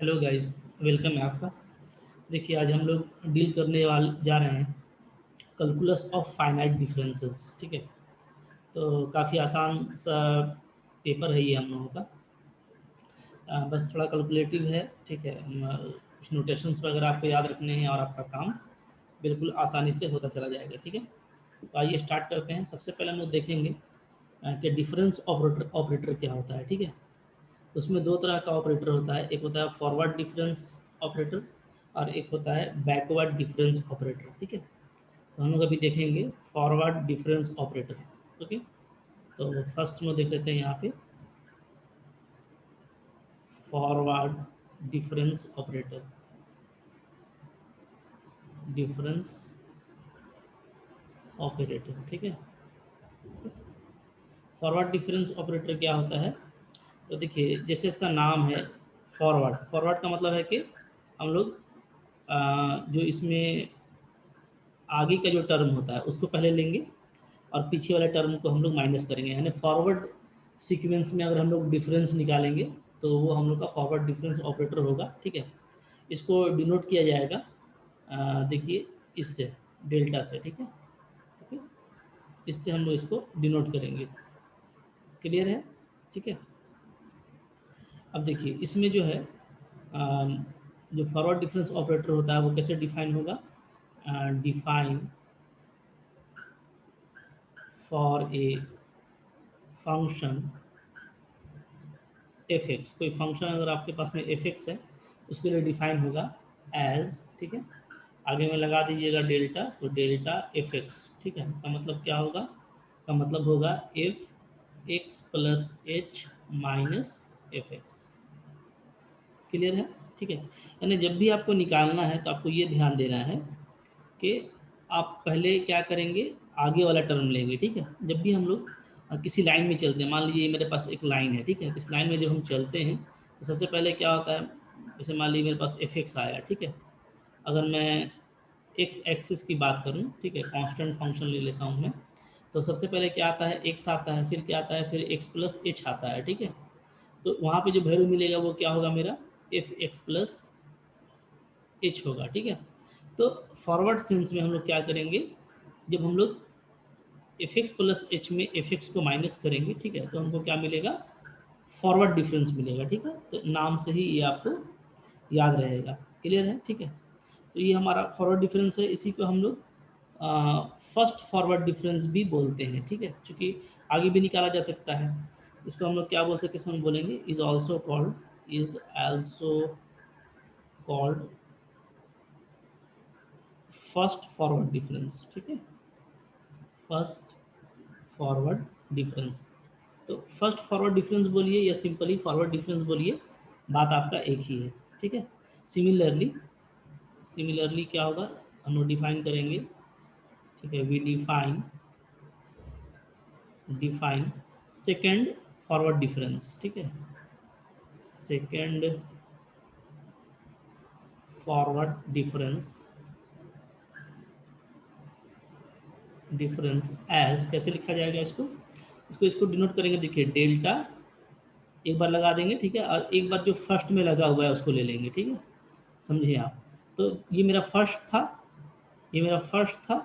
Hello guys, welcome है आपका। देखिए, आज हम लोग डील करने जा रहे हैं कैलकुलस ऑफ फाइनाइट डिफरेंसेस। ठीक है, तो काफ़ी आसान सा पेपर है ये हम लोगों का। बस थोड़ा कैलकुलेटिव है। ठीक है, कुछ नोटेशंस वगैरह आपको याद रखने हैं और आपका काम बिल्कुल आसानी से होता चला जाएगा। ठीक है, तो आइए स्टार्ट करते हैं। सबसे पहले हम लोग देखेंगे कि डिफरेंस ऑपरेटर ऑपरेटर क्या होता है। ठीक है, उसमें दो तरह का ऑपरेटर होता है, एक होता है फॉरवर्ड डिफरेंस ऑपरेटर और एक होता है बैकवर्ड डिफरेंस ऑपरेटर। ठीक है, तो हम लोग अभी देखेंगे फॉरवर्ड डिफरेंस ऑपरेटर। ओके, तो फर्स्ट में देख लेते हैं यहाँ पे forward difference operator. Difference operator, ठीक है। फॉरवर्ड डिफरेंस ऑपरेटर क्या होता है? तो देखिए, जैसे इसका नाम है फॉरवर्ड। फॉरवर्ड का मतलब है कि हम लोग जो इसमें आगे का जो टर्म होता है उसको पहले लेंगे और पीछे वाले टर्म को हम लोग माइनस करेंगे। यानी फॉरवर्ड सीक्वेंस में अगर हम लोग डिफरेंस निकालेंगे तो वो हम लोग का फॉरवर्ड डिफरेंस ऑपरेटर होगा। ठीक है, इसको डिनोट किया जाएगा देखिए इससे, डेल्टा से। ठीक है, ओके, इससे हम लोग इसको डिनोट करेंगे। क्लियर है? ठीक है, अब देखिए इसमें जो है जो फॉरवर्ड डिफरेंस ऑपरेटर होता है वो कैसे डिफाइन होगा? Define for a function F x. कोई फंक्शन अगर आपके पास में एफ एक्स है उसके लिए डिफाइन होगा एज, ठीक है, आगे में लगा दीजिएगा डेल्टा, तो डेल्टा एफ एक्स। ठीक है, का मतलब क्या होगा? का मतलब होगा F X plus H minus F x. Clear है? ठीक है, यानी जब भी आपको निकालना है तो आपको ये ध्यान देना है कि आप पहले क्या करेंगे, आगे वाला टर्म लेंगे। ठीक है, जब भी हम लोग किसी लाइन में चलते हैं, मान लीजिए मेरे पास एक लाइन है। ठीक है, इस लाइन में जब हम चलते हैं तो सबसे पहले क्या होता है, जैसे मान लीजिए मेरे पास एफ एक्स आया। ठीक है, अगर मैं एक्स एक्सिस की बात करूं, ठीक है, कांस्टेंट फंक्शन ले लेता हूं मैं, तो सबसे पहले क्या आता है? एक्स आता है, फिर क्या आता है? फिर एक्स प्लस एच आता है। ठीक है, तो वहाँ पे जो वैल्यू मिलेगा वो क्या होगा? मेरा एफ एक्स प्लस एच होगा। ठीक है, तो फॉरवर्ड सेंस में हम लोग क्या करेंगे, जब हम लोग एफ एक्स प्लस एच में एफ एक्स को माइनस करेंगे, ठीक है, तो हमको क्या मिलेगा? फॉरवर्ड डिफरेंस मिलेगा। ठीक है, तो नाम से ही ये आपको याद रहेगा। क्लियर है? ठीक है, तो ये हमारा फॉरवर्ड डिफरेंस है, इसी को हम लोग फर्स्ट फॉरवर्ड डिफरेंस भी बोलते हैं। ठीक है, क्योंकि आगे भी निकाला जा सकता है। इसको हम लोग क्या बोल सकते हैं? इसमें बोलेंगे is also called first forward difference. ठीक है, फर्स्ट फॉरवर्ड डिफरेंस। तो फर्स्ट फॉरवर्ड डिफरेंस बोलिए या सिंपली फॉरवर्ड डिफरेंस बोलिए, बात आपका एक ही है। ठीक है, सिमिलरली सिमिलरली क्या होगा? हम लोग डिफाइन करेंगे। ठीक है, we define define second forward difference. ठीक है, सेकेंड फॉरवर्ड डिफरेंस एज, कैसे लिखा जाएगा इसको? इसको डिनोट करेंगे। देखिए, डेल्टा एक बार लगा देंगे, ठीक है, और एक बार जो फर्स्ट में लगा हुआ है उसको ले लेंगे। ठीक है, समझिए आप। तो ये मेरा फर्स्ट था, ये मेरा फर्स्ट था,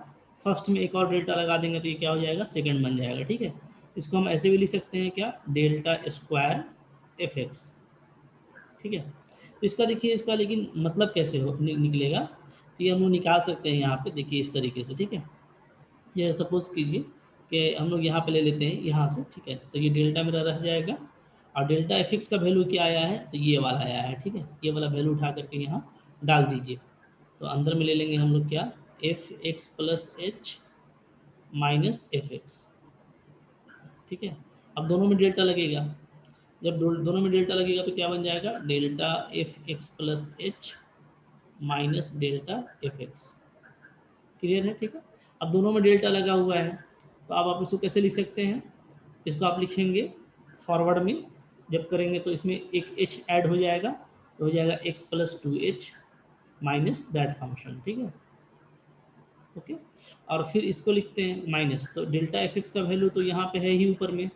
फर्स्ट में एक और डेल्टा लगा देंगे तो ये क्या हो जाएगा? सेकंड बन जाएगा। ठीक है, इसको हम ऐसे भी लिख सकते हैं क्या? Delta square F X. ठीक है, तो इसका देखिए, इसका लेकिन मतलब कैसे निकलेगा, तो ये हम लोग निकाल सकते हैं यहाँ पे। देखिए इस तरीके से। ठीक है, ये सपोज कीजिए कि हम लोग यहाँ पे ले लेते हैं यहाँ से। ठीक है, तो ये डेल्टा मेरा रह जाएगा और डेल्टा एफ एक्स का वैल्यू क्या आया है? तो ये वाला आया है। ठीक है, ये वाला वैल्यू उठा करके यहाँ डाल दीजिए, तो अंदर में ले लेंगे हम लोग क्या? F X plus H minus F X. ठीक है, अब दोनों में डेल्टा लगेगा। जब दोनों में डेल्टा लगेगा तो क्या बन जाएगा? Delta F X plus H minus delta F x. Clear है? ठीक है, अब दोनों में डेल्टा लगा हुआ है, तो अब आप इसको कैसे लिख सकते हैं? इसको आप लिखेंगे फॉरवर्ड में जब करेंगे तो इसमें एक एच ऐड हो जाएगा, तो हो जाएगा x plus two H minus that function. ठीक है, ओके, और फिर इसको लिखते हैं माइनस, तो डेल्टा एफ एक्स का वैल्यू तो यहाँ पे है ही ऊपर में,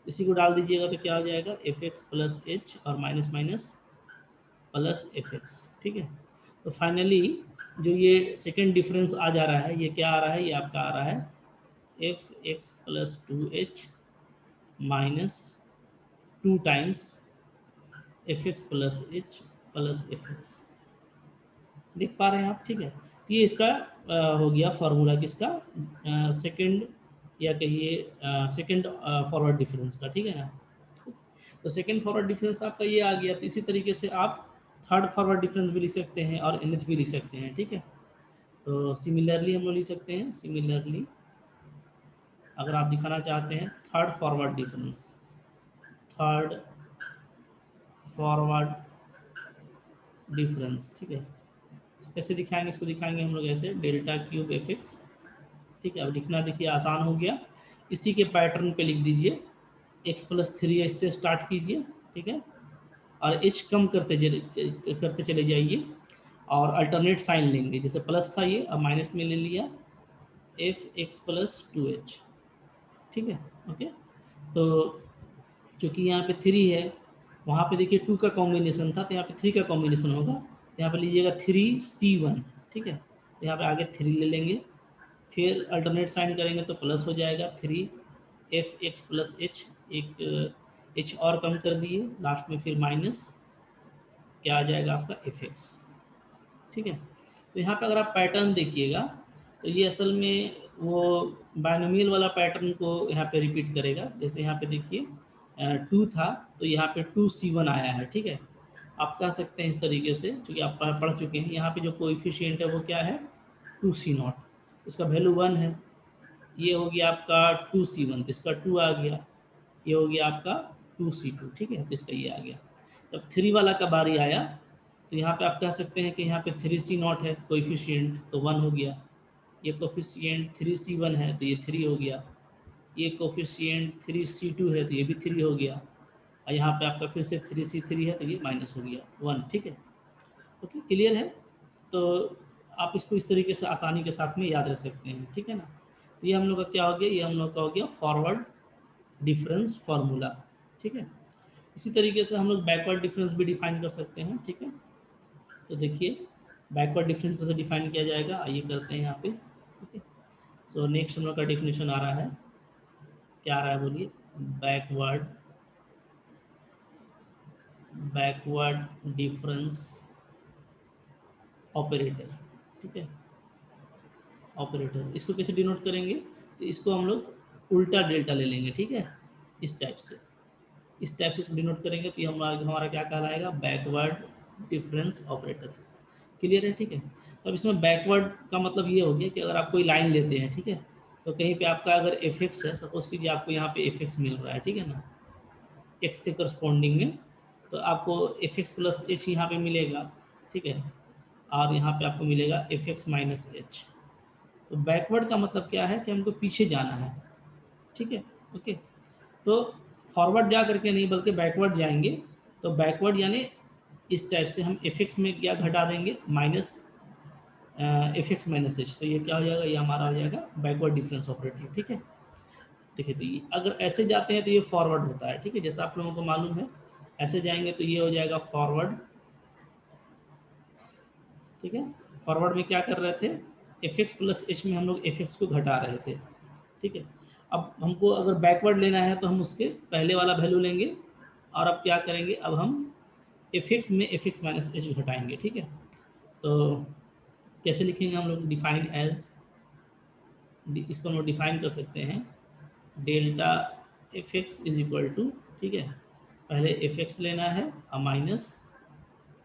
इसी को डाल दीजिएगा तो क्या हो जाएगा? एफ एक्स प्लस एच और minus minus plus F X, ठीक है। तो फाइनली जो ये सेकेंड डिफरेंस आ जा रहा है, ये क्या आ रहा है, ये आपका आ रहा है F X plus 2h minus 2 times F X plus H plus F x. देख पा रहे हैं आप, ठीक है। तो ये इसका हो गया फार्मूला किसका, सेकंड या कहिए सेकंड फॉरवर्ड डिफरेंस का, ठीक है ना। तो सेकंड फॉरवर्ड डिफरेंस आपका ये आ गया। तो इसी तरीके से आप थर्ड फॉरवर्ड डिफरेंस भी लिख सकते हैं और nth भी लिख सकते हैं, ठीक है। तो सिमिलरली हम लोग लिख सकते हैं, सिमिलरली अगर आप दिखाना चाहते हैं third forward difference, third forward difference, ठीक है। कैसे दिखाएंगे इसको, दिखाएंगे हम लोग ऐसे डेल्टा क्यूब एफ एक्स, ठीक है। अब लिखना देखिए आसान हो गया। इसी के पैटर्न पे लिख दीजिए x प्लस 3h से स्टार्ट कीजिए, ठीक है। और h कम करते चले जाइए और अल्टरनेट साइन लेंगे। जैसे प्लस था ये, अब माइनस में ले लिया एफ एक्स प्लस 2h, ठीक है। ओके, तो क्योंकि यहाँ पे 3 है, वहाँ पे देखिए 2 का कॉम्बिनेशन था, तो यहाँ पे 3 का कॉम्बिनेशन होगा। तो यहाँ पे लीजिएगा 3c1, ठीक है। तो यहाँ पे आगे 3 ले लेंगे, फिर अल्टरनेट साइन करेंगे तो प्लस हो जाएगा 3 एफ एक्स प्लस एच, एक एच और कम कर दिए, लास्ट में फिर माइनस क्या आ जाएगा आपका एफ एक्स, ठीक है। तो यहाँ पे अगर आप पैटर्न देखिएगा तो ये असल में वो बायनोमियल वाला पैटर्न को यहाँ पे रिपीट करेगा। जैसे यहाँ पे देखिए 2 था तो यहाँ पे 2c1 आया है, ठीक है। आप कह सकते हैं इस तरीके से, क्योंकि आप पढ़ चुके हैं, यहाँ पे जो कोएफिशिएंट है वो क्या है 2c0, इसका वैल्यू 1 है। ये हो गया आपका 2c1, तो इसका 2 आ गया। ये हो गया आपका 2c2, ठीक है, तो इसका ये आ गया। जब 3 वाला का बारी आया तो यहाँ पे आप कह सकते हैं कि यहाँ पे 3c0 है कोएफिशिएंट, तो 1 हो गया। ये कोएफिशिएंट 3c1 है तो ये 3 हो गया। ये कोएफिशिएंट 3c2 है तो ये भी 3 हो गया। और यहाँ पे आपका फिर से 3c3 है तो ये माइनस हो गया 1, ठीक है। ओके, क्लियर है। तो आप इसको इस तरीके से आसानी के साथ में याद रख सकते हैं, ठीक है ना। तो ये हम लोग का क्या हो गया, ये हम लोग का हो गया फॉरवर्ड डिफरेंस फार्मूला, ठीक है। इसी तरीके से हम लोग बैकवर्ड डिफरेंस भी डिफाइन कर सकते हैं, ठीक है। तो देखिए बैकवर्ड डिफरेंस कैसे डिफाइन किया जाएगा, आइए करते हैं यहाँ पे, ओके। सो नेक्स्ट हम लोग का डिफिनेशन आ रहा है, क्या आ रहा है बोलिए, बैकवर्ड डिफरेंस ऑपरेटर, ठीक है। ऑपरेटर इसको कैसे डिनोट करेंगे, तो इसको हम लोग उल्टा डेल्टा ले लेंगे, ठीक है। इस टाइप से, इस टाइप से इसको डिनोट करेंगे तो ये हमारा क्या कहलाएगा, बैकवर्ड डिफरेंस ऑपरेटर। क्लियर है, ठीक है। तो अब इसमें बैकवर्ड का मतलब ये हो गया कि अगर आप कोई लाइन लेते हैं, ठीक है, तो कहीं पे आपका अगर एफ एक्स है, सपोज कीजिए आपको यहाँ पे एफ एक्स मिल रहा है, ठीक है ना, एक्स के करस्पॉन्डिंग में, तो आपको एफ एक्स प्लस एच यहाँ पे मिलेगा, ठीक है। और यहाँ पे आपको मिलेगा एफ एक्स माइनस एच। तो बैकवर्ड का मतलब क्या है कि हमको पीछे जाना है, ठीक है। ओके, तो फॉरवर्ड जा करके नहीं बल्कि बैकवर्ड जाएंगे। तो बैकवर्ड यानी इस टाइप से हम एफ एक्स में क्या घटा देंगे, minus F X minus H, तो ये क्या हो जाएगा, ये हमारा हो जाएगा बैकवर्ड डिफरेंस ऑपरेटर, ठीक है। देखिए तो ये अगर ऐसे जाते हैं तो ये फॉरवर्ड होता है, ठीक है, जैसा आप लोगों को मालूम है। ऐसे जाएंगे तो ये हो जाएगा फॉरवर्ड, ठीक है। फॉरवर्ड में क्या कर रहे थे, एफ एक्स प्लस एच में हम लोग एफ एक्स को घटा रहे थे, ठीक है। अब हमको अगर बैकवर्ड लेना है तो हम उसके पहले वाला वैल्यू लेंगे, और अब क्या करेंगे, अब हम एफ एक्स में एफ एक्स माइनस एच घटाएंगे, ठीक है। तो कैसे लिखेंगे हम लोग, डिफाइंड एज, इसको हम लोग डिफाइन कर सकते हैं delta F X is equal to, ठीक है, पहले एफ एक्स लेना है और minus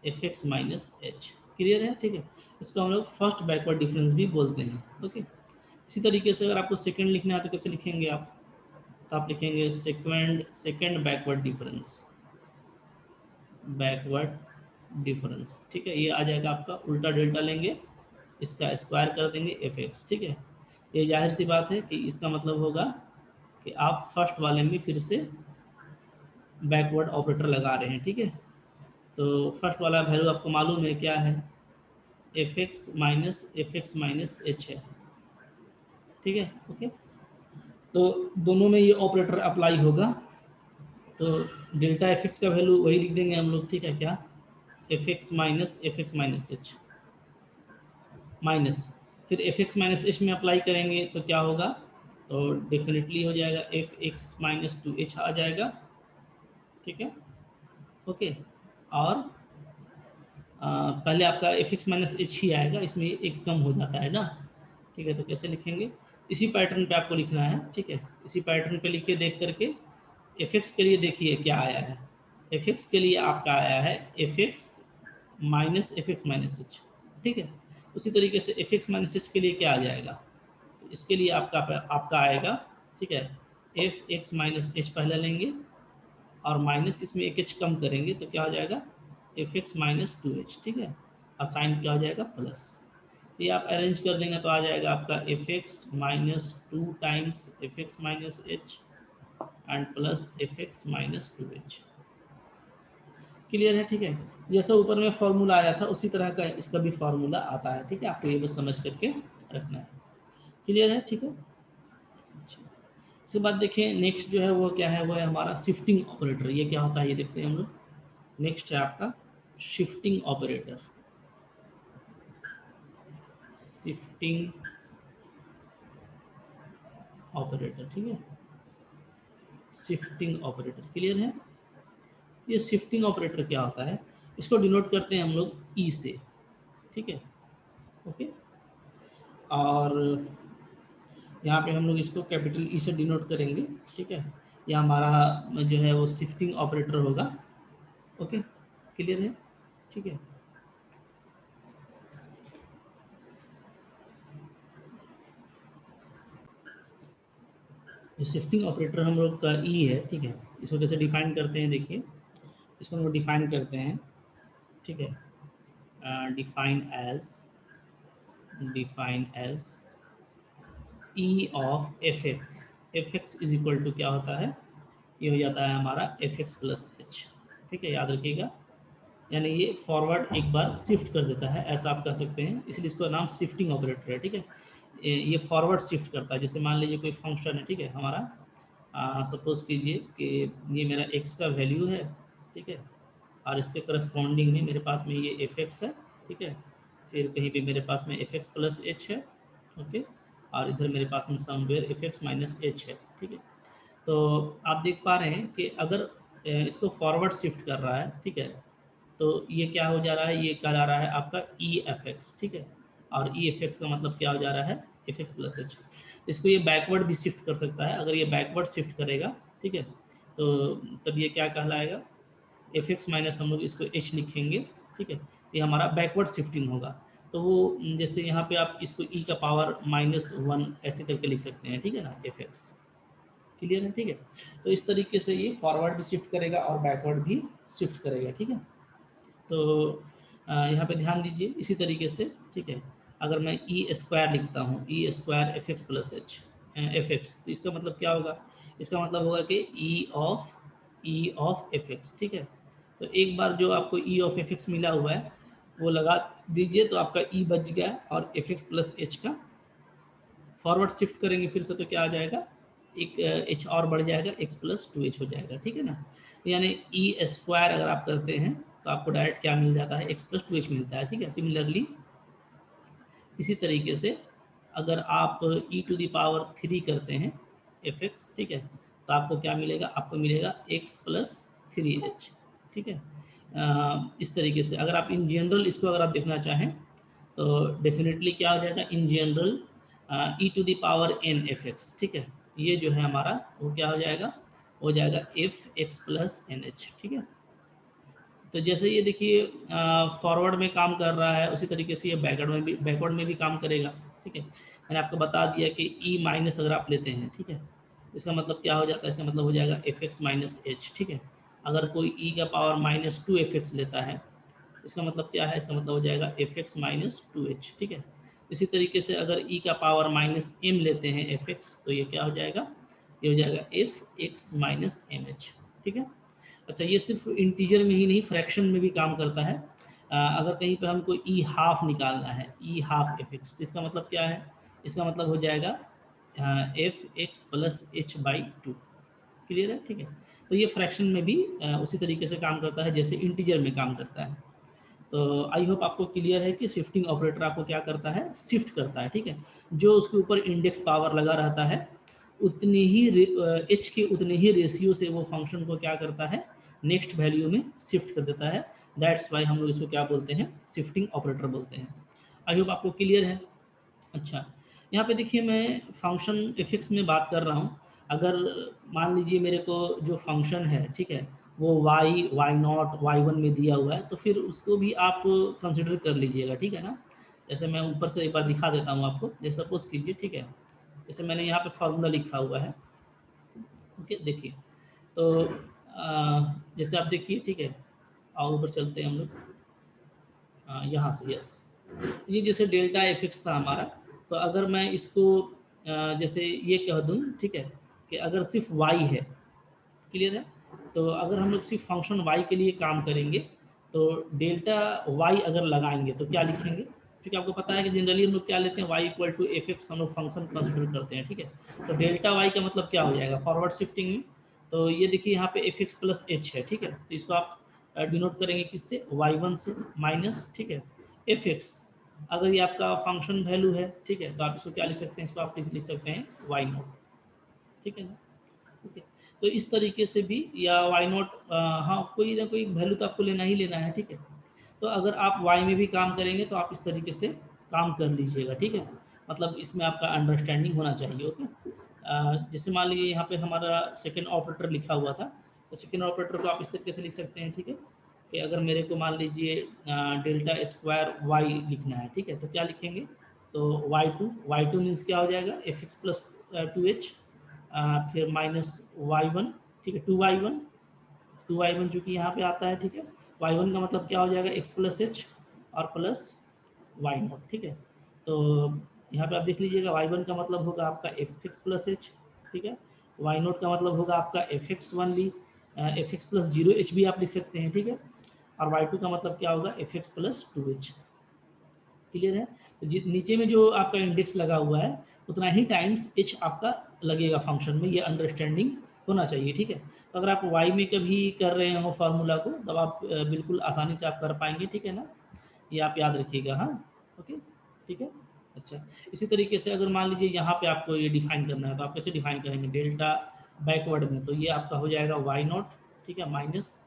F X minus H. Clear है, ठीक है। इसको हम लोग फर्स्ट बैकवर्ड डिफरेंस भी बोलते हैं, ओके। इसी तरीके से अगर आपको सेकंड लिखना है तो कैसे लिखेंगे आप, तो आप लिखेंगे second backward difference, backward difference, ठीक है। ये आ जाएगा आपका उल्टा डेल्टा लेंगे, इसका स्क्वायर कर देंगे एफ एक्स, ठीक है। ये जाहिर सी बात है कि इसका मतलब होगा कि आप फर्स्ट वाले में फिर से बैकवर्ड ऑपरेटर लगा रहे हैं, ठीक है। तो फर्स्ट वाला वैल्यू आपको मालूम है क्या है, एफ एक्स माइनस एच है, ठीक है। ओके, तो दोनों में ये ऑपरेटर अप्लाई होगा। तो डेल्टा एफ एक्स का वैल्यू वही लिख देंगे हम लोग, ठीक है क्या, F X minus H minus, फिर एफ एक्स माइनस एच में अप्लाई करेंगे तो क्या होगा, तो डेफिनेटली हो जाएगा F X minus two H आ जाएगा, ठीक है, ओके। और पहले आपका एफ एक्स माइनस एच ही आएगा, इसमें एक कम हो जाता है ना, ठीक है। तो कैसे लिखेंगे, इसी पैटर्न पे आपको लिखना है, ठीक है, इसी पैटर्न पे लिखिए देख करके। एफ एक्स के लिए देखिए क्या आया है, एफ एक्स के लिए आपका आया है एफ एक्स माइनस एच, ठीक है। उसी तरीके से एफ एक्स माइनस एच के लिए क्या आ जाएगा, तो इसके लिए आपका आपका आएगा, ठीक है, एफ एक्स माइनस एच पहले लेंगे और माइनस इसमें एक एच कम करेंगे तो क्या हो जाएगा F X minus two H, ठीक है, और साइन क्या हो जाएगा प्लस। ये आप अरेंज कर देंगे तो आ जाएगा आपका F X minus two times F X minus H and plus F X minus two H. Clear है, ठीक है। जैसा ऊपर में फॉर्मूला आया था उसी तरह का इसका भी फॉर्मूला आता है, ठीक है, आपको ये बस समझ करके रखना है। क्लियर है, ठीक है। अच्छा, इसके बाद देखिए नेक्स्ट जो है वो क्या है, वो है हमारा शिफ्टिंग ऑपरेटर। ये क्या होता है ये देखते हैं हम लोग। नेक्स्ट है आपका शिफ्टिंग ऑपरेटर, शिफ्टिंग ऑपरेटर, ठीक है, शिफ्टिंग ऑपरेटर। क्लियर है, ये शिफ्टिंग ऑपरेटर क्या होता है, इसको डिनोट करते हैं हम लोग ई से, ठीक है, ओके। और यहाँ पे हम लोग इसको कैपिटल ई से डिनोट करेंगे, ठीक है। ये हमारा जो है वो शिफ्टिंग ऑपरेटर होगा, ओके। क्लियर है, ठीक है। जो शिफ्टिंग ऑपरेटर हम लोग का ई है, ठीक है, इसको कैसे डिफाइन करते हैं देखिए, इसको हम लोग डिफाइन करते हैं, ठीक है, define as E of F X is equal to क्या होता है, ये हो जाता है हमारा एफ एक्स प्लस एच, ठीक है, याद रखिएगा। यानी ये फॉरवर्ड एक बार शिफ्ट कर देता है, ऐसा आप कह सकते हैं, इसलिए इसका नाम शिफ्टिंग ऑपरेटर है, ठीक है। ये फॉरवर्ड शिफ्ट करता है। जैसे मान लीजिए कोई फंक्शन है, ठीक है, हमारा सपोज कीजिए कि ये मेरा एक्स का वैल्यू है, ठीक है, और इसके करस्पॉन्डिंग में मेरे पास में ये एफ एक्स है, ठीक है, फिर कहीं पे मेरे पास में एफ एक्स प्लस एच है, ओके, और इधर मेरे पास में somewhere F X minus H है, ठीक है। तो आप देख पा रहे हैं कि अगर इसको फॉरवर्ड शिफ्ट कर रहा है, ठीक है, तो ये क्या हो जा रहा है, ये क्या जा रहा है आपका ई एफ एक्स, ठीक है, और ई एफ एक्स का मतलब क्या हो जा रहा है एफ एक्स प्लस एच। इसको ये बैकवर्ड भी शिफ्ट कर सकता है, अगर ये बैकवर्ड शिफ्ट करेगा, ठीक है, तो तब ये क्या कहलाएगा एफ एक्स माइनस, हम लोग इसको एच लिखेंगे, ठीक है, तो ये हमारा बैकवर्ड शिफ्टिंग होगा। तो वो जैसे यहाँ पे आप इसको ई का पावर माइनस वन ऐसे करके लिख सकते हैं, ठीक है ना, एफ एक्स। क्लियर है, ठीक है। तो इस तरीके से ये फॉरवर्ड भी शिफ्ट करेगा और बैकवर्ड भी शिफ्ट करेगा, ठीक है। तो यहाँ पे ध्यान दीजिए इसी तरीके से, ठीक है, अगर मैं ई स्क्वायर लिखता हूँ, E square F X plus F X, तो इसका मतलब क्या होगा, इसका मतलब होगा कि ई ऑफ एफ एक्स, ठीक है। तो एक बार जो आपको ई ऑफ एफ एक्स मिला हुआ है वो लगा दीजिए, तो आपका ई बच गया, और एफ एक्स प्लस एच का फॉरवर्ड शिफ्ट करेंगे फिर से तो क्या आ जाएगा, एक एच और बढ़ जाएगा, एक्स प्लस टू एच हो जाएगा, ठीक है ना। तो यानी ई स्क्वायर अगर आप करते हैं तो आपको डायरेक्ट क्या मिल जाता है, एक्स प्लस टू एच मिलता है, ठीक है। सिमिलरली इसी तरीके से अगर आप ई टू द पावर थ्री करते हैं एफ एक्स, ठीक है, तो आपको क्या मिलेगा, आपको मिलेगा एक्स प्लस थ्री एच, ठीक है। इस तरीके से अगर आप इन जनरल इसको अगर आप देखना चाहें तो डेफिनेटली क्या हो जाएगा, in general E to the power N F X, ठीक है, ये जो है हमारा वो क्या हो जाएगा, हो जाएगा F X plus N H, ठीक है। तो जैसे ये देखिए फॉरवर्ड में काम कर रहा है, उसी तरीके से ये बैकवर्ड में भी काम करेगा, ठीक है। मैंने आपको बता दिया कि ई माइनस अगर आप लेते हैं, ठीक है, इसका मतलब क्या हो जाता है, इसका मतलब हो जाएगा एफ एक्स माइनस एच, ठीक है। अगर कोई ई का power minus two F x लेता है, इसका मतलब क्या है, इसका मतलब हो जाएगा F X minus two H, ठीक है। इसी तरीके से अगर ई का पावर माइनस एम लेते हैं एफ एक्स, तो ये क्या हो जाएगा, ये हो जाएगा F X minus M H, ठीक है। अच्छा, ये सिर्फ इंटीजर में ही नहीं, फ्रैक्शन में भी काम करता है। अगर कहीं पर हमको ई हाफ निकालना है, ई हाफ एफ एक्स, तो इसका मतलब क्या है, इसका मतलब हो जाएगा F X plus H by to. Clear है, ठीक है। तो ये फ्रैक्शन में भी उसी तरीके से काम करता है जैसे इंटीजर में काम करता है। तो आई होप आपको क्लियर है कि शिफ्टिंग ऑपरेटर आपको क्या करता है, शिफ्ट करता है, ठीक है। जो उसके ऊपर इंडेक्स पावर लगा रहता है उतनी ही एच के उतने ही रेशियो से वो फंक्शन को क्या करता है, नेक्स्ट वैल्यू में शिफ्ट कर देता है। दैट्स वाई हम लोग इसको क्या बोलते हैं, शिफ्टिंग ऑपरेटर बोलते हैं। आई होप आपको क्लियर है। अच्छा, यहाँ पे देखिए मैं फंक्शन एफिक्स में बात कर रहा हूँ। अगर मान लीजिए मेरे को जो फंक्शन है, ठीक है, वो Y Y naught Y one में दिया हुआ है, तो फिर उसको भी आप कंसिडर कर लीजिएगा, ठीक है ना। जैसे मैं ऊपर से एक बार दिखा देता हूँ आपको, जैसे सपोज कीजिए, ठीक है, जैसे मैंने यहाँ पे फॉर्मूला लिखा हुआ है, ओके, देखिए। तो जैसे आप देखिए, ठीक है, और ऊपर चलते हैं हम लोग, यहाँ से, यस, ये जैसे डेल्टा एफिक्स था हमारा। तो अगर मैं इसको जैसे ये कह दूँ, ठीक है, कि अगर सिर्फ वाई है, क्लियर है, तो अगर हम लोग सिर्फ फंक्शन वाई के लिए काम करेंगे तो डेल्टा वाई अगर लगाएंगे तो क्या लिखेंगे, क्योंकि आपको पता है कि जनरली हम लोग क्या लेते हैं, Y equal to F X हम लोग फंक्शन कंसिडर करते हैं, ठीक है। तो डेल्टा वाई का मतलब क्या हो जाएगा फॉरवर्ड शिफ्टिंग में, तो ये देखिए यहाँ पे एफ एक्स प्लस एच है, ठीक है, तो इसको आप डिनोट करेंगे किससे, वाई वन से, माइनस, ठीक है, एफ एक्स। अगर ये आपका फंक्शन वैल्यू है, ठीक है, तो आप इसको क्या लिख सकते हैं, इसको आप लिख सकते हैं वाई नॉट, ठीक है ना। ठीक है, तो इस तरीके से भी, या वाई नॉट, हाँ, कोई ना कोई वैल्यू तो आपको लेना ही लेना है, ठीक है। तो अगर आप वाई में भी काम करेंगे तो आप इस तरीके से काम कर लीजिएगा, ठीक है, मतलब इसमें आपका अंडरस्टैंडिंग होना चाहिए, ओके। जैसे मान लीजिए यहाँ पे हमारा सेकेंड ऑपरेटर लिखा हुआ था, तो सेकेंड ऑपरेटर को आप इस तरीके से लिख सकते हैं, ठीक है, कि अगर मेरे को मान लीजिए डेल्टा स्क्वायर वाई लिखना है, ठीक है, तो क्या लिखेंगे, तो वाई टू मीन्स क्या हो जाएगा, F X plus two H, फिर माइनस वाई वन, ठीक है, टू वाई वन जो कि यहाँ पे आता है, ठीक है। वाई वन का मतलब क्या हो जाएगा, एक्स प्लस एच और प्लस वाई नॉट, ठीक है। तो यहाँ पे आप देख लीजिएगा, वाई वन का मतलब होगा आपका एफ एक्स प्लस एच, ठीक है। वाई नॉट का मतलब होगा आपका F X only, F X plus zero H भी आप लिख सकते हैं, ठीक है। और वाई टू का मतलब क्या होगा, F X plus two H, clear है। तो नीचे में जो आपका इंडेक्स लगा हुआ है उतना ही टाइम्स एच आपका लगेगा फंक्शन में, ये अंडरस्टैंडिंग होना चाहिए, ठीक है। तो अगर आप वाई में कभी कर रहे हो फार्मूला को, तब आप बिल्कुल आसानी से आप कर पाएंगे, ठीक है ना, ये आप याद रखिएगा, हाँ, ओके, ठीक है। अच्छा, इसी तरीके से अगर मान लीजिए यहाँ पे आपको ये डिफाइन करना है, तो आप कैसे डिफाइन करेंगे, डेल्टा बैकवर्ड में, तो ये आपका हो जाएगा वाई नॉट, ठीक है, माइनस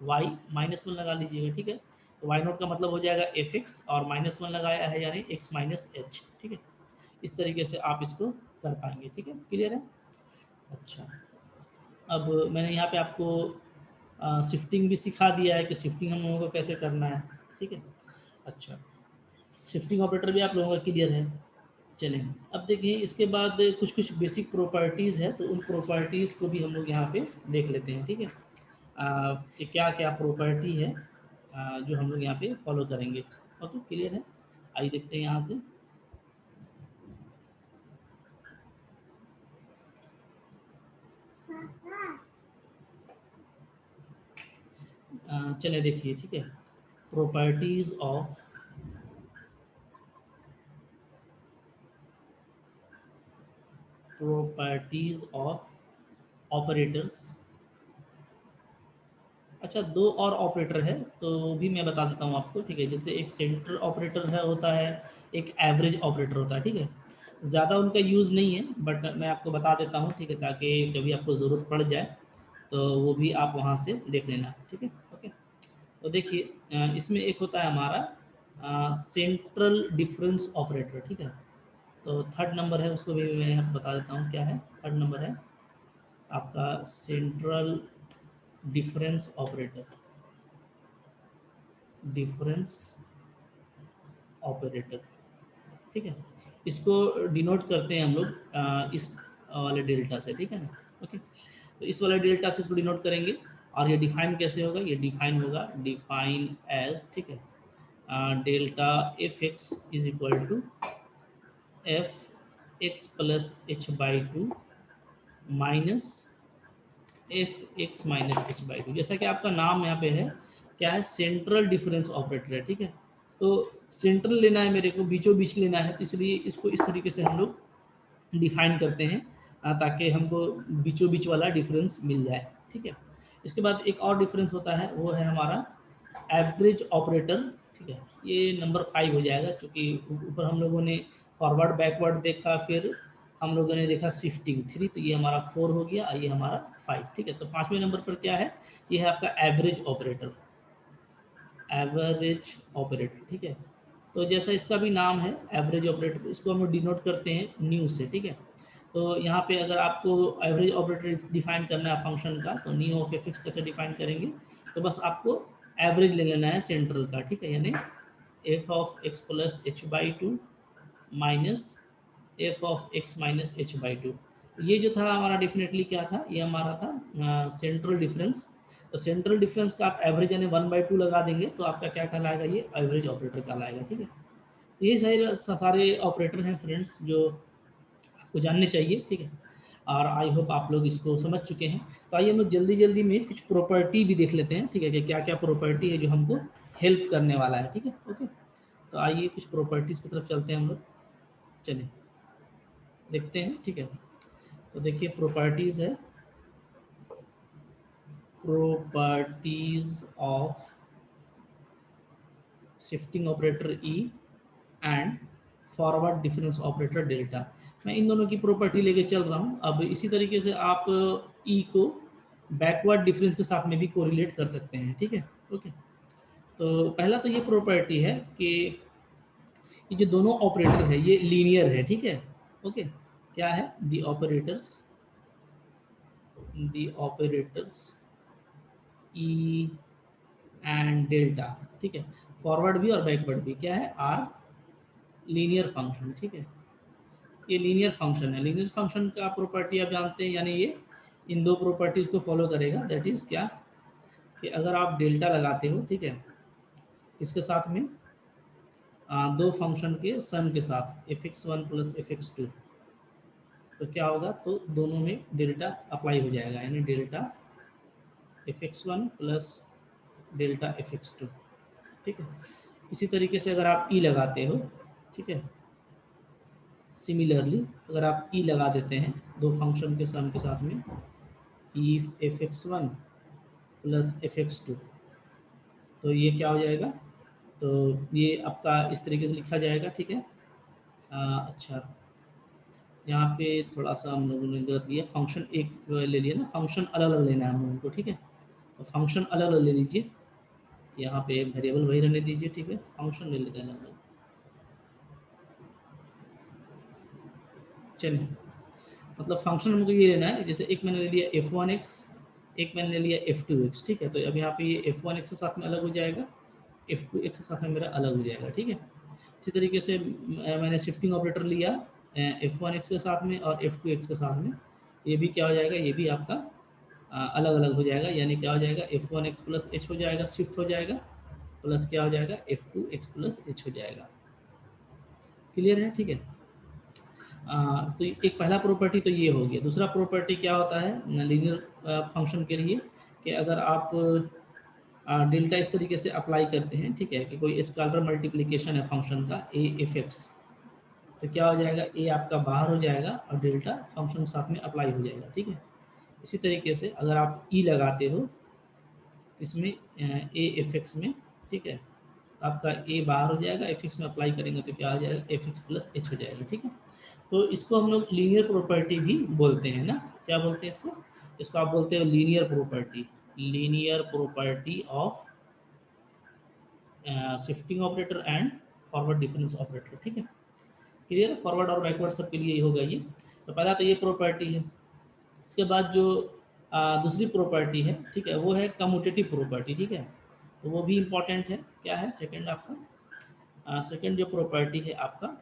वाई, माइनस वन लगा लीजिएगा, ठीक है। तो वाई नॉट का मतलब हो जाएगा एफ एक्स, और माइनस वन लगाया है यानी एक्स माइनस एच, ठीक है। इस तरीके से आप इसको कर पाएंगे, ठीक है, क्लियर है। अच्छा, अब मैंने यहाँ पे आपको शिफ्टिंग भी सिखा दिया है कि शिफ्टिंग हम लोगों को कैसे करना है, ठीक है। अच्छा, शिफ्टिंग ऑपरेटर भी आप लोगों का क्लियर है। चलें, अब देखिए इसके बाद कुछ कुछ बेसिक प्रॉपर्टीज़ है, तो उन प्रॉपर्टीज़ को भी हम लोग यहाँ पे देख लेते हैं, ठीक है। कि क्या क्या प्रॉपर्टी है जो हम लोग यहाँ पे फॉलो करेंगे, ओके, क्लियर है। आइए देखते हैं यहाँ से। चले देखिए, ठीक है, प्रॉपर्टीज ऑफ ऑपरेटर्स। अच्छा, दो और ऑपरेटर है तो भी मैं बता देता हूँ आपको, ठीक है। जैसे एक सेंटर ऑपरेटर है, होता है, एक एवरेज ऑपरेटर होता है, ठीक है। ज़्यादा उनका यूज़ नहीं है, बट मैं आपको बता देता हूँ, ठीक है, ताकि कभी आपको ज़रूरत पड़ जाए तो वो भी आप वहाँ से देख लेना, ठीक है, ओके। तो देखिए इसमें एक होता है हमारा सेंट्रल डिफरेंस ऑपरेटर, ठीक है। तो थर्ड नंबर है, उसको भी मैं बता देता हूँ क्या है। थर्ड नंबर है आपका central difference operator, difference operator, ठीक है। इसको डिनोट करते हैं हम लोग इस वाले डेल्टा से, ठीक है ना, ओके। तो इस वाले डेल्टा से इसको डिनोट करेंगे, और ये डिफाइन कैसे होगा, ये डिफाइन होगा, डिफाइन एज, ठीक है, delta F X is equal to F X plus H by two minus F X minus H by two. जैसा कि आपका नाम यहाँ पे है, क्या है, सेंट्रल डिफरेंस ऑपरेटर है, ठीक है। तो सेंट्रल लेना है मेरे को, बीचों बीच लेना है, तो इसलिए इसको इस तरीके से हम लोग डिफाइन करते हैं ताकि हमको बीचों बीच वाला डिफरेंस मिल जाए, ठीक है। इसके बाद एक और डिफरेंस होता है, वो है हमारा एवरेज ऑपरेटर, ठीक है, ये नंबर 5 हो जाएगा, क्योंकि ऊपर हम लोगों ने फॉरवर्ड बैकवर्ड देखा, फिर हम लोगों ने देखा शिफ्टिंग 3, तो ये हमारा 4 हो गया, ये हमारा 5। ठीक है, तो 5वें नंबर पर क्या है, ये है आपका एवरेज ऑपरेटर, एवरेज ऑपरेटर। ठीक है, तो जैसा इसका भी नाम है एवरेज ऑपरेटर, इसको हम डिनोट करते हैं न्यू से। ठीक है, तो यहाँ पे अगर आपको एवरेज ऑपरेटर डिफाइन करना है फंक्शन का, तो न्यू ऑफ एफ कैसे डिफाइन करेंगे, तो बस आपको एवरेज ले लेना है सेंट्रल का। ठीक है, यानी F of x plus H by two minus F of x minus H by to. ये जो था हमारा डेफिनेटली क्या था, ये हमारा था सेंट्रल डिफरेंस। तो सेंट्रल डिफरेंस का आप एवरेज यानी 1/2 लगा देंगे, तो आपका क्या कहलाएगा, ये एवरेज ऑपरेटर कहलाएगा। ठीक है, तो ये सारे ऑपरेटर हैं फ्रेंड्स जो आपको जानने चाहिए। ठीक है, और आई होप आप लोग इसको समझ चुके हैं। तो आइए हम लोग जल्दी जल्दी में कुछ प्रॉपर्टी भी देख लेते हैं। ठीक है, कि क्या क्या प्रॉपर्टी है जो हमको हेल्प करने वाला है। ठीक है, ओके, तो आइए कुछ प्रॉपर्टीज़ की तरफ चलते हैं हम लोग, चलिए देखते हैं। ठीक है, तो देखिए प्रॉपर्टीज़ है, properties of shifting operator E and forward difference operator delta. मैं इन दोनों की प्रॉपर्टी लेके चल रहा हूँ। अब इसी तरीके से आप ई को बैकवर्ड डिफरेंस के साथ में भी कोरिलेट कर सकते हैं। ठीक है, ओके, तो पहला तो ये प्रॉपर्टी है कि ये जो दोनों ऑपरेटर है ये लीनियर है। ठीक है, ओके, क्या है, the operators E and delta. ठीक है, फॉरवर्ड भी और बैकवर्ड भी क्या है, आर लीनियर फंक्शन। ठीक है, ये लीनियर फंक्शन है। लीनियर फंक्शन का प्रॉपर्टी आप जानते हैं, यानी ये इन दो प्रॉपर्टीज को फॉलो करेगा। दैट इज क्या, कि अगर आप डेल्टा लगाते हो, ठीक है, इसके साथ में दो फंक्शन के सम के साथ fx1 प्लस fx2, तो क्या होगा, तो दोनों में डेल्टा अप्लाई हो जाएगा, यानी delta fx1 plus delta fx2। ठीक है, इसी तरीके से अगर आप ई लगाते हो, ठीक है, सिमिलरली अगर आप ई लगा देते हैं दो फंक्शन के सम के साथ में, E F X one plus F X two, तो ये क्या हो जाएगा, तो ये आपका इस तरीके से लिखा जाएगा। ठीक है, अच्छा, यहाँ पे थोड़ा सा हम लोगों ने गलत लिया, फंक्शन एक ले लिया ना, फंक्शन अलग अलग लेना है हम लोगों को। ठीक है, तो फंक्शन अलग अलग ले लीजिए, यहाँ पे वेरिएबल वही रहने दीजिए। ठीक है, फंक्शन ले लेते हैं अलग। चलिए, मतलब फंक्शन हमको ये लेना है, जैसे एक मैंने ले लिया f1x, एक मैंने ले लिया f2x। ठीक है, तो अब यहाँ पे ये f1x के साथ में अलग हो जाएगा, f2x के साथ में मेरा अलग हो जाएगा। ठीक है, इसी तरीके से मैंने शिफ्टिंग ऑपरेटर लिया f1x के साथ में और f2x के साथ में, ये भी क्या हो जाएगा, ये भी आपका अलग अलग हो जाएगा, यानी क्या हो जाएगा, f1x प्लस h हो जाएगा, शिफ्ट हो जाएगा, प्लस क्या हो जाएगा, f2x प्लस h हो जाएगा। क्लियर है? ठीक है, तो एक पहला प्रॉपर्टी तो ये हो गया। दूसरा प्रॉपर्टी क्या होता है लीनियर फंक्शन के लिए, कि अगर आप डेल्टा इस तरीके से अप्लाई करते हैं, ठीक है, कि कोई स्केलर मल्टीप्लिकेशन है फंक्शन का ए एफ एक्स, तो क्या हो जाएगा, ए आपका बाहर हो जाएगा और डेल्टा फंक्शन साथ में अप्लाई हो जाएगा। ठीक है, इसी तरीके से अगर आप ई लगाते हो इसमें ए एफ एक्स में, ठीक है, तो आपका ए बाहर हो जाएगा, एफ एक्स में अप्लाई करेंगे तो क्या हो जाएगा, एफ एक्स प्लस एच हो जाएगा। ठीक है, तो इसको हम लोग लीनियर प्रॉपर्टी भी बोलते हैं ना, क्या बोलते हैं इसको, इसको आप बोलते हैं linear property, linear property of shifting operator and forward difference operator. ठीक है, क्लियर, फॉरवर्ड और बैकवर्ड सबके लिए ही होगा ये। तो पहला तो ये प्रॉपर्टी है। इसके बाद जो दूसरी प्रॉपर्टी है, ठीक है, वो है कम्यूटेटिव प्रॉपर्टी। ठीक है, तो वो भी इम्पॉर्टेंट है। क्या है सेकंड आपका, सेकंड जो प्रॉपर्टी है आपका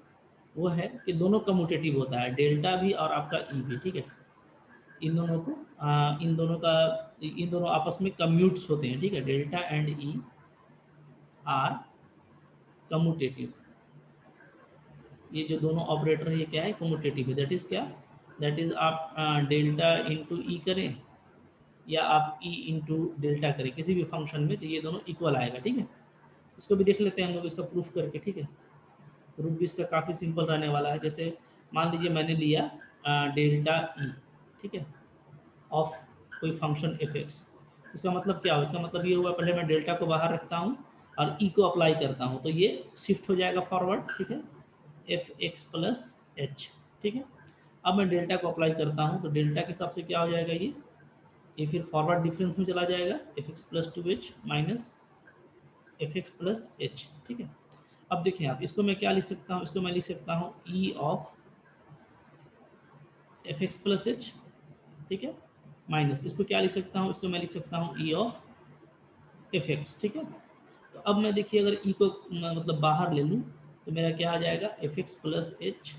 वो है कि दोनों कम्यूटेटिव होता है, डेल्टा भी और आपका ई भी। ठीक है, इन दोनों को इन दोनों आपस में कम्यूट्स होते हैं। ठीक है, delta and E R commutative. ये जो दोनों ऑपरेटर है ये क्या है, कम्यूटेटिव है। दैट इज क्या, दैट इज आप डेल्टा इंटू ई करें या आप ई इंटू डेल्टा करें किसी भी फंक्शन में, तो ये दोनों इक्वल आएगा। ठीक है, इसको भी देख लेते हैं हम लोग इसका प्रूफ करके। ठीक है, प्रूफ भी इसका काफ़ी सिंपल रहने वाला है। जैसे मान लीजिए मैंने लिया डेल्टा ई, ठीक है, ऑफ कोई फंक्शन एफ एक्स, इसका मतलब क्या हो, इसका मतलब ये हुआ, पहले मैं डेल्टा को बाहर रखता हूँ और ई को अप्लाई करता हूँ तो ये शिफ्ट हो जाएगा फॉरवर्ड, ठीक है, एफ एक्स प्लस एच, ठीक है। अब मैं डेल्टा को अप्लाई करता हूँ तो डेल्टा के हिसाब से क्या हो जाएगा, ये फिर फॉरवर्ड डिफरेंस में चला जाएगा, F X plus two H minus F X plus H, ठीक है। अब देखिए आप, इसको मैं क्या लिख सकता हूँ, इसको मैं लिख सकता हूँ ई of F X plus H, ठीक है, माइनस इसको क्या लिख सकता हूँ, इसको मैं लिख सकता हूँ ई ऑफ एफ एक्स, ठीक है। तो अब मैं देखिए अगर ई को मतलब बाहर ले लूँ तो मेरा क्या आ जाएगा, F X plus H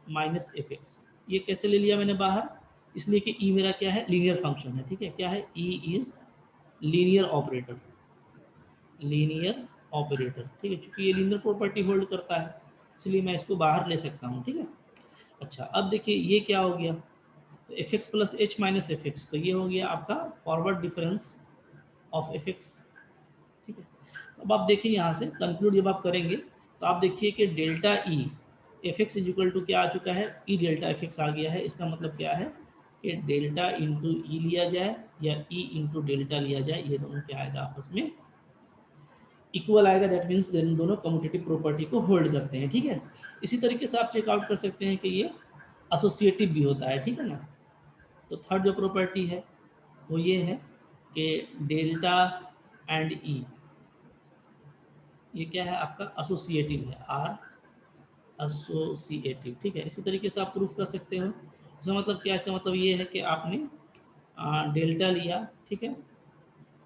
minus F x. ये कैसे ले लिया मैंने बाहर, इसलिए कि ई मेरा क्या है, लीनियर फंक्शन है, ठीक है, क्या है, E is linear operator, linear operator, ठीक है, क्योंकि ये लीनियर प्रॉपर्टी होल्ड करता है इसलिए मैं इसको बाहर ले सकता हूँ, ठीक है। अच्छा अब देखिए ये क्या हो गया, तो F X plus H minus F X, तो ये हो गया आपका forward difference of F X, ठीक है। अब आप देखिए यहाँ से कंक्लूड जब आप करेंगे तो आप देखिए कि delta E F X is equal to क्या आ चुका है, ई डेल्टा एफ एक्स आ गया है। इसका मतलब क्या है कि डेल्टा इंटू ई लिया जाए या ई इंटू डेल्टा लिया जाए, ये दोनों क्या आएगा, आपस में इक्वल आएगा। दैट मीन्स दोनों कम्यूटेटिव प्रॉपर्टी को होल्ड करते हैं, ठीक है। इसी तरीके से आप चेकआउट कर सकते हैं कि ये एसोसिएटिव भी होता है, ठीक है ना। तो थर्ड जो प्रॉपर्टी है वो ये है कि डेल्टा एंड ई, ये क्या है आपका, एसोसिएटिव है, आर एसोसिएटिव, ठीक है। इसी तरीके से आप प्रूफ कर सकते हो। इसका मतलब क्या है, इसका मतलब ये है कि आपने डेल्टा लिया, ठीक है,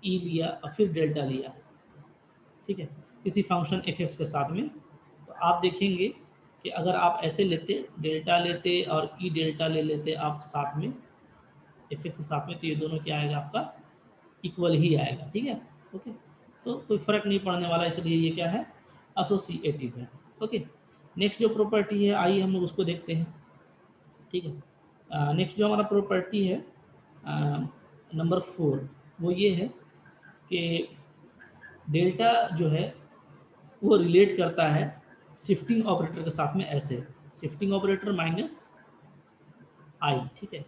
ई लिया और फिर डेल्टा लिया, ठीक है, किसी फंक्शन एफ एक्स के साथ में, तो आप देखेंगे कि अगर आप ऐसे लेते, डेल्टा लेते और ई डेल्टा ले लेते आप साथ में एफ एक्स के साथ में, तो ये दोनों क्या आएगा आपका, इक्वल ही आएगा, ठीक है, ओके। तो कोई फर्क नहीं पड़ने वाला, इसलिए ये क्या है, एसोसिएटिव है, ओके। नेक्स्ट जो प्रॉपर्टी है आइए हम लोग उसको देखते हैं, ठीक है। नेक्स्ट जो हमारा प्रॉपर्टी है नंबर 4, वो ये है कि डेल्टा जो है वो रिलेट करता है शिफ्टिंग ऑपरेटर के साथ में, ऐसे शिफ्टिंग ऑपरेटर माइनस आई, ठीक है।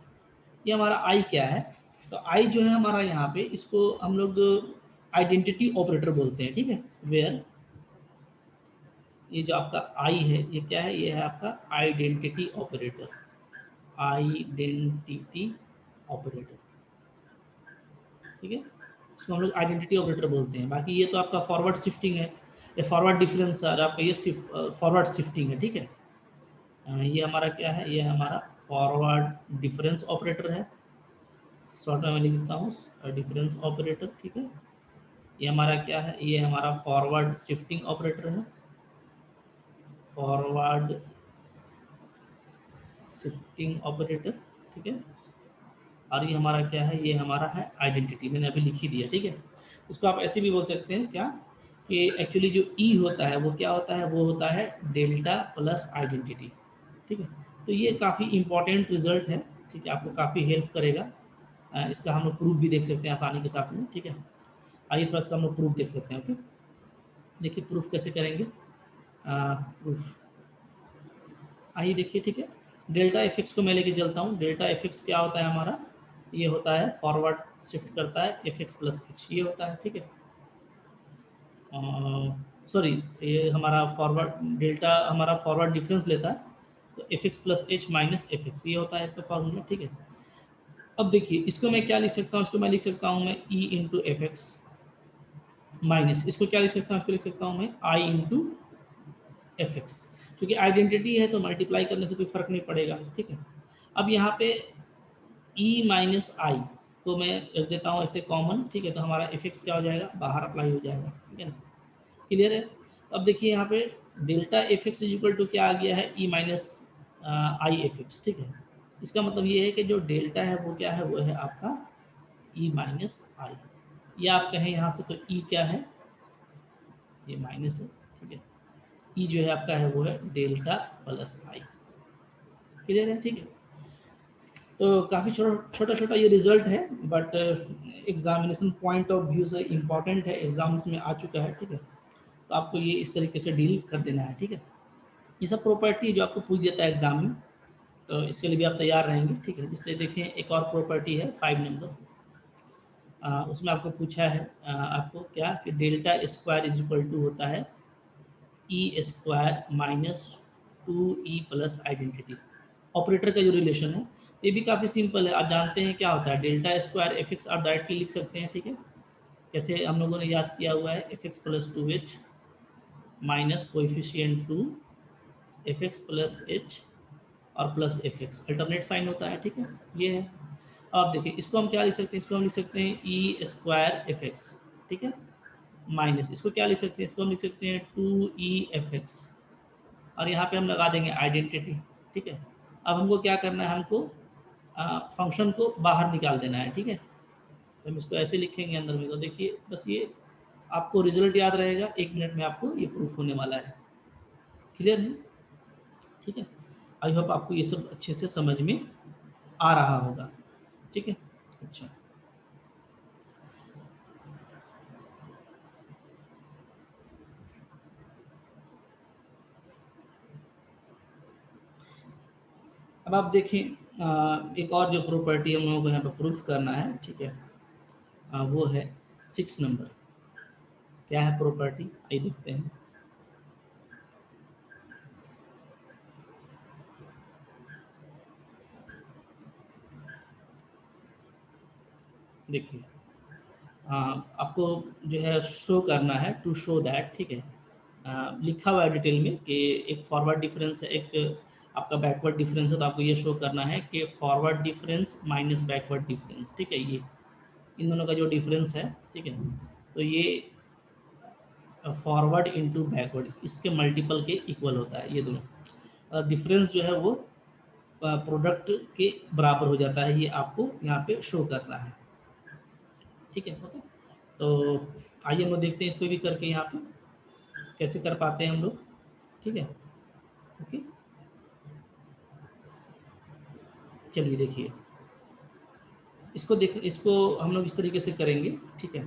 ये हमारा आई क्या है, तो आई जो है हमारा यहाँ पे, इसको हम लोग आइडेंटिटी ऑपरेटर बोलते हैं, ठीक है, वेयर ये जो आपका आई है ये क्या है, ये है आपका आइडेंटिटी ऑपरेटर, आइडेंटिटी ऑपरेटर, ठीक है, इसको हम लोग आइडेंटिटी ऑपरेटर बोलते हैं। बाकी ये तो आपका फॉरवर्ड शिफ्टिंग है, ये फॉरवर्ड डिफरेंस है, और आपका ये फॉरवर्ड शिफ्टिंग है, ठीक है। ये हमारा क्या है, ये हमारा फॉरवर्ड डिफरेंस ऑपरेटर है, शॉर्ट में मैं लिख देता हूँ डिफरेंस ऑपरेटर, ठीक है। ये हमारा क्या है, ये हमारा फॉरवर्ड शिफ्टिंग ऑपरेटर है, फॉरवर्ड शिफ्टिंग ऑपरेटर, ठीक है। और ये हमारा क्या है, ये हमारा है आइडेंटिटी, मैंने अभी लिख ही दिया, ठीक है। उसको आप ऐसे भी बोल सकते हैं क्या, कि एक्चुअली जो ई होता है वो क्या होता है, वो होता है डेल्टा प्लस आइडेंटिटी, ठीक है। तो ये काफ़ी इंपॉर्टेंट रिजल्ट है, ठीक है, आपको काफ़ी हेल्प करेगा। इसका हम लोग प्रूफ भी देख सकते हैं आसानी के साथ में, ठीक है। आइए थोड़ा इसका हम लोग प्रूफ देख सकते हैं, ओके। देखिए प्रूफ कैसे करेंगे, प्रूफ आइए देखिए, ठीक है। डेल्टा एफ एक्स को मैं लेके चलता हूँ, डेल्टा एफ एक्स क्या होता है हमारा, ये होता है फॉरवर्ड शिफ्ट करता है एफ एक्स प्लस एच, ये होता है, ठीक है। सॉरी, ये हमारा फॉरवर्ड डेल्टा हमारा फॉरवर्ड डिफरेंस लेता है, तो F X plus H minus F x, ये होता है इसका फॉर्मूला, ठीक है। अब देखिए इसको मैं क्या लिख सकता हूँ, इसको मैं लिख सकता हूँ मैं E into F X minus, इसको क्या लिख सकता हूँ, इसको लिख सकता हूँ मैं आई इंटू एफ एक्स, क्योंकि आइडेंटिटी है तो मल्टीप्लाई करने से कोई फर्क नहीं पड़ेगा, ठीक है। अब यहाँ पे ई माइनस आई को मैं रख देता हूँ ऐसे कॉमन, ठीक है, तो हमारा एफ एक्स क्या हो जाएगा, बाहर अप्लाई हो जाएगा, ठीक है ना, क्लियर है। तो अब देखिए यहाँ पे delta F X is equal to क्या आ गया है, E minus I F X, ठीक है। इसका मतलब ये है कि जो डेल्टा है वो क्या है, वो है आपका ई माइनस आई, या आप कहें यहाँ से तो ई क्या है, ये माइनस है, ठीक है। ई जो है आपका है वो है डेल्टा प्लस आई, क्लियर है, ठीक है। तो काफ़ी छोटा छोटा ये रिजल्ट है, but examination point of view से इम्पॉर्टेंट है, एग्जाम्स में आ चुका है, ठीक है। तो आपको ये इस तरीके से डील कर देना है, ठीक है। ये सब प्रॉपर्टी जो आपको पूछ देता है एग्जाम में, तो इसके लिए भी आप तैयार रहेंगे, ठीक है। जिससे देखें एक और प्रॉपर्टी है 5 नंबर, उसमें आपको पूछा है आपको क्या कि delta square is equal to होता है E square minus 2e plus identity. Operator का जो रिलेशन है ये भी काफ़ी सिंपल है, आप जानते हैं क्या होता है, डेल्टा स्क्वायर एफ एक्स आप डायरेक्टली लिख सकते हैं, ठीक है। कैसे हम लोगों ने याद किया हुआ है, F X plus 2h minus coefficient 2 F X plus H और plus F X, alternate sign होता है, ठीक है। ये है। अब देखिए इसको हम क्या लिख सकते हैं, इसको हम लिख सकते हैं ई स्क्वायर एफ एक्स, ठीक है, माइनस इसको क्या लिख सकते हैं, इसको हम लिख सकते हैं 2e(f(x) और यहाँ पे हम लगा देंगे आइडेंटिटी, ठीक है। अब हमको क्या करना है, हमको फंक्शन को बाहर निकाल देना है, ठीक है। तो हम इसको ऐसे लिखेंगे अंदर में, तो देखिए बस ये आपको रिजल्ट याद रहेगा, 1 मिनट में आपको ये प्रूफ होने वाला है। क्लियर है, ठीक है। आई होप आपको ये सब अच्छे से समझ में आ रहा होगा, ठीक है। अच्छा, अब आप देखें एक और जो प्रॉपर्टी हम लोगों को यहाँ पर प्रूफ करना है, ठीक है, वो है 6 नंबर। क्या है प्रॉपर्टी, आइए देखते हैं। देखिए आपको जो है शो करना है, टू शो दैट, ठीक है। लिखा हुआ है डिटेल में कि एक फॉरवर्ड डिफरेंस है, एक आपका बैकवर्ड डिफरेंस है, तो आपको ये शो करना है कि forward difference minus backward difference, ठीक है, ये इन दोनों का जो डिफरेंस है, ठीक है, तो ये फॉरवर्ड इनटू बैकवर्ड इसके मल्टीपल के इक्वल होता है, ये दोनों डिफरेंस जो है वो प्रोडक्ट के बराबर हो जाता है, ये आपको यहाँ पे शो करना है, ठीक है, ओके। तो आइए हम लोग देखते हैं इसको भी करके यहाँ पे कैसे कर पाते हैं हम लोग, ठीक है, ओके। चलिए देखिए इसको हम लोग इस तरीके से करेंगे, ठीक है।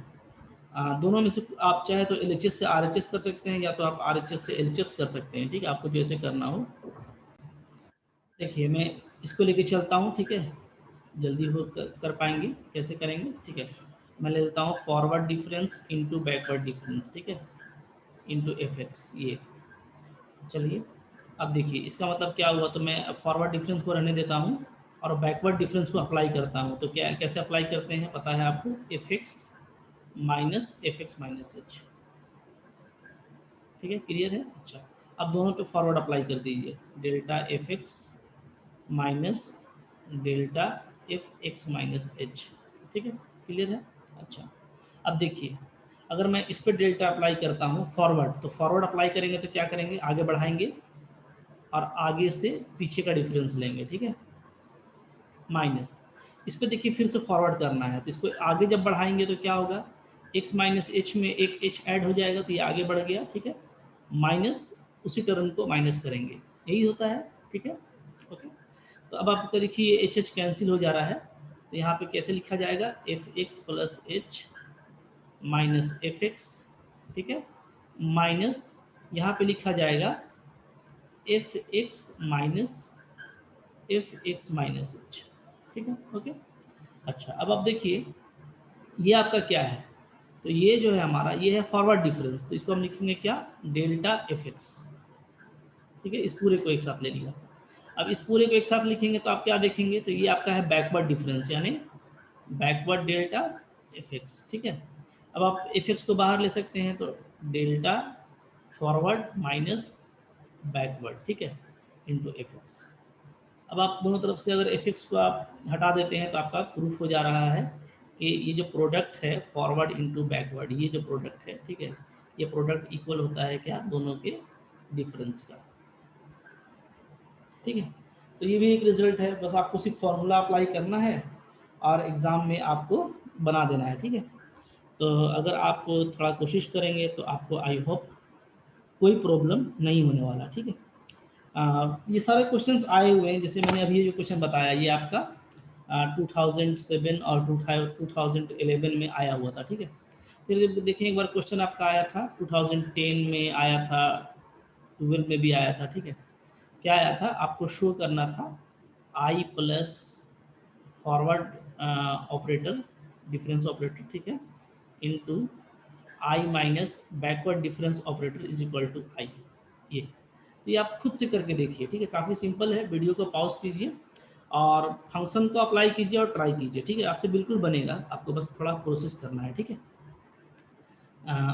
दोनों में से आप चाहे तो एलएचएस से आरएचएस कर सकते हैं, या तो आप आरएचएस से एलएचएस कर सकते हैं, ठीक है, आपको जैसे करना हो। देखिए मैं इसको लेके चलता हूँ, ठीक है, जल्दी हो कर पाएंगे, कैसे करेंगे, ठीक है। मैं ले लेता हूँ forward difference into backward difference, ठीक है, इनटू एफ एक्स, ये चलिए। अब देखिए इसका मतलब क्या हुआ, तो मैं फॉरवर्ड डिफरेंस को रहने देता हूँ और बैकवर्ड डिफरेंस को अप्लाई करता हूँ, तो क्या कैसे अप्लाई करते हैं पता है आपको, F X minus F X minus H, ठीक है, क्लियर है। अच्छा, अब दोनों पे फॉरवर्ड अप्लाई कर दीजिए, delta F X minus delta F X minus H, ठीक है, क्लियर है। अच्छा, अब देखिए अगर मैं इस पर डेल्टा अप्लाई करता हूँ फॉरवर्ड, तो फॉरवर्ड अप्लाई करेंगे तो क्या करेंगे, आगे बढ़ाएंगे और आगे से पीछे का डिफरेंस लेंगे, ठीक है, माइनस इस पर देखिए फिर से फॉरवर्ड करना है, तो इसको आगे जब बढ़ाएंगे तो क्या होगा, x माइनस एच में एक h ऐड हो जाएगा, तो ये आगे बढ़ गया, ठीक है, माइनस उसी टर्म को माइनस करेंगे, यही होता है, ठीक है, ओके। तो अब आपका देखिए एच एच कैंसिल हो जा रहा है, तो यहाँ पे कैसे लिखा जाएगा, F X plus H minus F X, ठीक है, माइनस यहाँ पे लिखा जाएगा F X minus F X minus H, ठीक है, ओके। अच्छा, अब आप देखिए ये आपका क्या है, तो ये जो है हमारा ये है फॉरवर्ड डिफरेंस, तो इसको हम लिखेंगे क्या, डेल्टा एफ एक्स, ठीक है, इस पूरे को एक साथ ले लिया। अब इस पूरे को एक साथ लिखेंगे तो आप क्या देखेंगे, तो ये आपका है बैकवर्ड डिफरेंस, यानी बैकवर्ड डेल्टा एफ एक्स, ठीक है। अब आप एफ एक्स को बाहर ले सकते हैं, तो डेल्टा फॉरवर्ड माइनस बैकवर्ड, ठीक है, इंटू एफ एक्स। अब आप दोनों तरफ से अगर एफ एक्स को आप हटा देते हैं तो आपका प्रूफ हो जा रहा है कि ये जो प्रोडक्ट है फॉरवर्ड इनटू बैकवर्ड, ये जो प्रोडक्ट है, ठीक है, ये प्रोडक्ट इक्वल होता है क्या, दोनों के डिफरेंस का, ठीक है। तो ये भी एक रिजल्ट है, बस आपको सिर्फ फॉर्मूला अप्लाई करना है और एग्ज़ाम में आपको बना देना है, ठीक है। तो अगर आप थोड़ा कोशिश करेंगे तो आपको आई होप कोई प्रॉब्लम नहीं होने वाला, ठीक है। ये सारे क्वेश्चंस आए हुए हैं, जैसे मैंने अभी ये जो क्वेश्चन बताया ये आपका 2007 और 2011 में आया हुआ था, ठीक है। फिर देखें एक बार क्वेश्चन आपका आया था 2010 में आया था, 12 में भी आया था, ठीक है। क्या आया था, आपको शो करना था I plus forward operator difference operator, ठीक है, into I minus backward difference operator is equal to I. ये तो ये आप खुद से करके देखिए, ठीक है, काफ़ी सिंपल है। वीडियो को पॉज कीजिए और फंक्शन को अप्लाई कीजिए और ट्राई कीजिए, ठीक है, आपसे बिल्कुल बनेगा, आपको बस थोड़ा प्रोसेस करना है, ठीक है।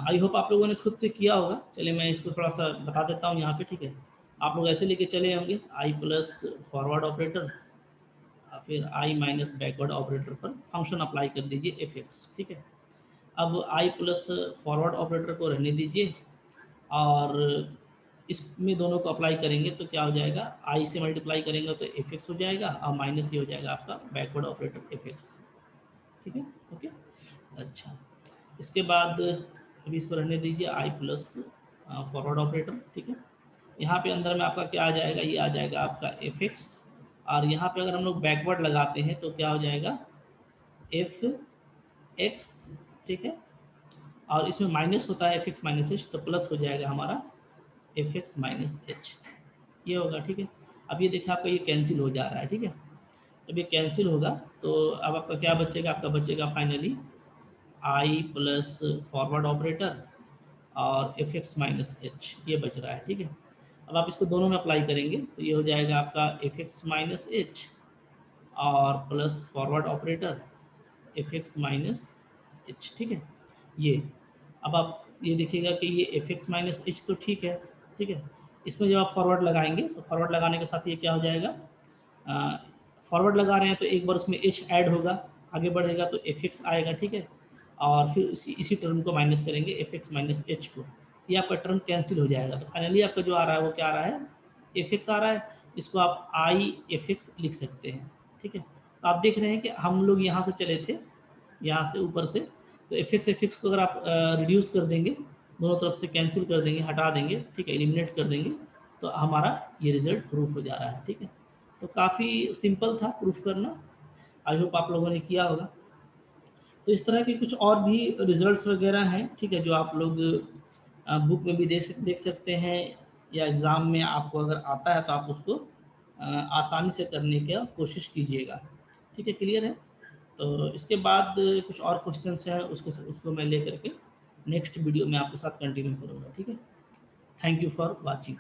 आई होप आप लोगों ने खुद से किया होगा। चलिए मैं इसको थोड़ा सा बता देता हूँ यहाँ पे, ठीक है। आप लोग ऐसे लेके चले होंगे आई प्लस फॉरवर्ड ऑपरेटर, फिर आई माइनस बैकवर्ड ऑपरेटर पर फंक्शन अप्लाई कर दीजिए एफ एक्स, ठीक है। अब आई प्लस फॉरवर्ड ऑपरेटर को रहने दीजिए और इसमें दोनों को अप्लाई करेंगे तो क्या हो जाएगा, आई से मल्टीप्लाई करेंगे तो एफ एक्स हो जाएगा और माइनस ये हो जाएगा आपका बैकवर्ड ऑपरेटर एफ एक्स, ठीक है, ओके। अच्छा, इसके बाद अभी इसको रहने दीजिए आई प्लस फॉरवर्ड ऑपरेटर, ठीक है। यहाँ पे अंदर में आपका क्या आ जाएगा, ये आ जाएगा आपका एफ एक्स, और यहाँ पे अगर हम लोग बैकवर्ड लगाते हैं तो क्या हो जाएगा एफ एक्स, ठीक है, और इसमें माइनस होता है एफ एक्स माइनस एच, तो प्लस हो जाएगा हमारा एफ एक्स माइनस एच, ये होगा, ठीक है। अब ये देखिए आपका ये कैंसिल हो जा रहा है, ठीक है। जब ये कैंसिल होगा तो अब आपका क्या बचेगा, आपका बचेगा finally I plus forward operator और एफ एक्स माइनस एच, ये बच रहा है, ठीक है। अब आप इसको दोनों में अप्लाई करेंगे तो ये हो जाएगा आपका एफ एक्स माइनस एच और plus forward operator F X minus H, ठीक है। ये अब आप ये देखिएगा कि ये एफ एक्स माइनस एच तो ठीक है, ठीक है। इसमें जब आप फॉरवर्ड लगाएंगे तो फॉरवर्ड लगाने के साथ ये क्या हो जाएगा, फॉरवर्ड लगा रहे हैं तो एक बार उसमें एच ऐड होगा, आगे बढ़ेगा तो एफ एक्स आएगा, ठीक है, और फिर इसी टर्म को माइनस करेंगे एफ एक्स माइनस एच को, ये आपका टर्म कैंसिल हो जाएगा। तो फाइनली आपका जो आ रहा है वो क्या आ रहा है, एफ एक्स आ रहा है, इसको आप आई एफ एक्स लिख सकते हैं, ठीक है। तो आप देख रहे हैं कि हम लोग यहाँ से चले थे, यहाँ से ऊपर से, तो एफ एक्स को अगर आप रिड्यूस कर देंगे, दोनों तरफ से कैंसिल कर देंगे, हटा देंगे, ठीक है, एलिमिनेट कर देंगे, तो हमारा ये रिजल्ट प्रूफ हो जा रहा है, ठीक है। तो काफ़ी सिंपल था प्रूफ करना, आई होप आप लोगों ने किया होगा। तो इस तरह के कुछ और भी रिजल्ट्स वगैरह हैं, ठीक है, जो आप लोग बुक में भी देख सकते हैं, या एग्ज़ाम में आपको अगर आता है तो आप उसको आसानी से करने की कोशिश कीजिएगा, ठीक है, क्लियर है। तो इसके बाद कुछ और क्वेश्चंस हैं, उसको मैं लेकर के नेक्स्ट वीडियो में आपके साथ कंटिन्यू करूँगा, ठीक है। Thank you for watching.